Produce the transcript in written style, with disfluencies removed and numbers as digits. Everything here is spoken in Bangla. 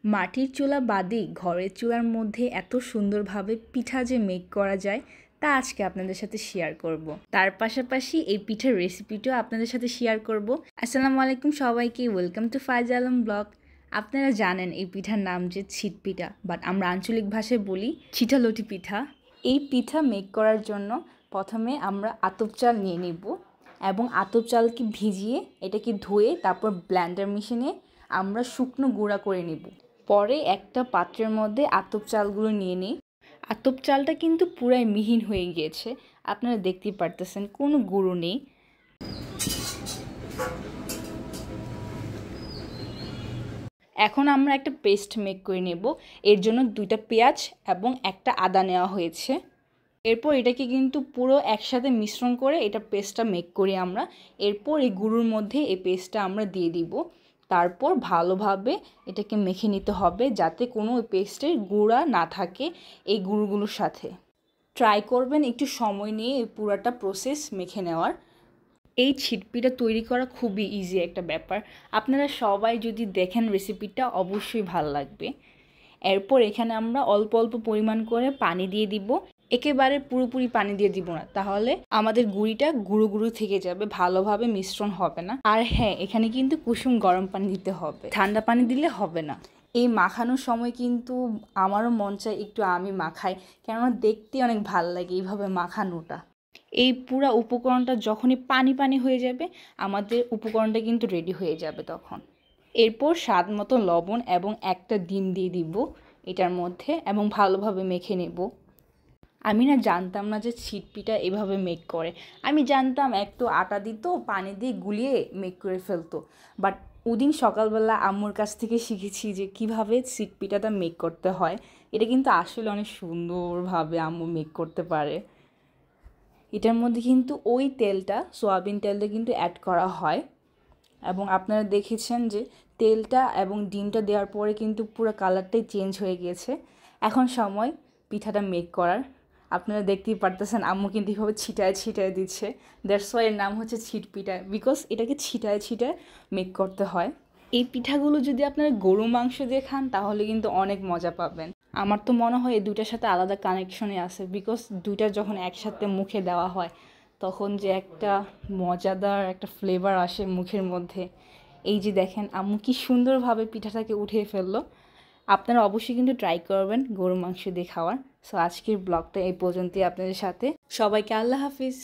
মাটির চুলা বাদেই ঘরের চুলার মধ্যে এত সুন্দরভাবে পিঠা যে মেক করা যায় তা আজকে আপনাদের সাথে শেয়ার করব। তার পাশাপাশি এই পিঠার রেসিপিটাও আপনাদের সাথে শেয়ার করব। আসসালামু আলাইকুম সবাইকে, ওয়েলকাম টু ফাইজ আলম ব্লগ। আপনারা জানেন এই পিঠার নাম যে ছিট পিঠা, বাট আমরা আঞ্চলিক ভাষায় বলি ছিটালটি পিঠা। এই পিঠা মেক করার জন্য প্রথমে আমরা আতপ চাল নিয়ে নিব এবং আতপ চালকে ভিজিয়ে এটাকে ধুয়ে তারপর ব্লেন্ডার মেশিনে আমরা শুকনো গুঁড়া করে নিব। পরে একটা পাত্রের মধ্যে আতপ চালগুলো নিয়ে নিই। আতপ চালটা কিন্তু পুরাই মিহিন হয়ে গিয়েছে, আপনারা দেখতেই পারতেছেন কোনো গুঁড়ো নেই। এখন আমরা একটা পেস্ট মেক করে নেব। এর জন্য 2টা পেঁয়াজ এবং একটা আদা নেওয়া হয়েছে। এরপর এটাকে কিন্তু পুরো একসাথে মিশ্রণ করে এটা পেস্টটা মেক করি আমরা। এরপর এই গুঁড়োর মধ্যে এই পেস্টটা আমরা দিয়ে দিব। তারপর ভালোভাবে এটাকে মেখে নিতে হবে যাতে কোনো পেস্টের গুঁড়া না থাকে এই গুঁড়োগুলোর সাথে। ট্রাই করবেন একটু সময় নিয়ে এই পুরাটা প্রসেস মেখে নেওয়ার। এই ছিটপিঠা তৈরি করা খুবই ইজি একটা ব্যাপার। আপনারা সবাই যদি দেখেন রেসিপিটা অবশ্যই ভালো লাগবে। এরপর এখানে আমরা অল্প অল্প পরিমাণ করে পানি দিয়ে দিব। একেবারে পুরোপুরি পানি দিয়ে দিব না, তাহলে আমাদের গুঁড়িটা গুঁড়ো গুঁড়ো থেকে যাবে, ভালোভাবে মিশ্রণ হবে না। আর হ্যাঁ, এখানে কিন্তু কুসুম গরম পানি দিতে হবে, ঠান্ডা পানি দিলে হবে না। এই মাখানোর সময় কিন্তু আমারও মন চায় একটু আমি মাখাই, কেননা দেখতে অনেক ভালো লাগে এইভাবে মাখানোটা। এই পুরা উপকরণটা যখনই পানি পানি হয়ে যাবে আমাদের উপকরণটা কিন্তু রেডি হয়ে যাবে তখন। এরপর স্বাদ মতো লবণ এবং একটা ডিম দিয়ে দিব এটার মধ্যে এবং ভালোভাবে মেখে নেব। আমি না জানতাম না যে ছিটপিঠা এভাবে মেক করে। আমি জানতাম একটু আটা দিত, পানি দিয়ে গুলিয়ে মেক করে ফেলতো। বাট ওদিন সকালবেলা আম্মুর কাছ থেকে শিখেছি যে কীভাবে ছিটপিঠাটা মেক করতে হয়। এটা কিন্তু আসলে অনেক সুন্দরভাবে আম্মু মেক করতে পারে। এটার মধ্যে কিন্তু ওই তেলটা, সয়াবিন তেলটা কিন্তু অ্যাড করা হয় এবং আপনারা দেখেছেন যে তেলটা এবং ডিমটা দেওয়ার পরে কিন্তু পুরো কালারটাই চেঞ্জ হয়ে গিয়েছে। এখন সময় পিঠাটা মেক করার। আপনারা দেখতেই পারতেছেন আম্মু কিন্তু এভাবে ছিটায় ছিটায় দিচ্ছে। দ্যাটস ওয়াই এর নাম হচ্ছে ছিট পিঠা, বিকজ এটাকে ছিটায় ছিটায় মেক করতে হয়। এই পিঠাগুলো যদি আপনারা গরু মাংস দিয়ে খান তাহলে কিন্তু অনেক মজা পাবেন। আমার তো মনে হয় এই দুইটার সাথে আলাদা কানেকশনে আছে, বিকজ দুইটা যখন একসাথে মুখে দেওয়া হয় তখন যে একটা মজাদার একটা ফ্লেভার আসে মুখের মধ্যে। এই যে দেখেন আম্মু কি সুন্দরভাবে পিঠাটাকে উঠিয়ে ফেললো। আপনারা অবশ্যই কিন্তু ট্রাই করবেন গরু মাংস দিয়ে খাওয়ার। সো আজকের ব্লগটা এই পর্যন্তই আপনাদের সাথে। সবাইকে আল্লাহ হাফিজ।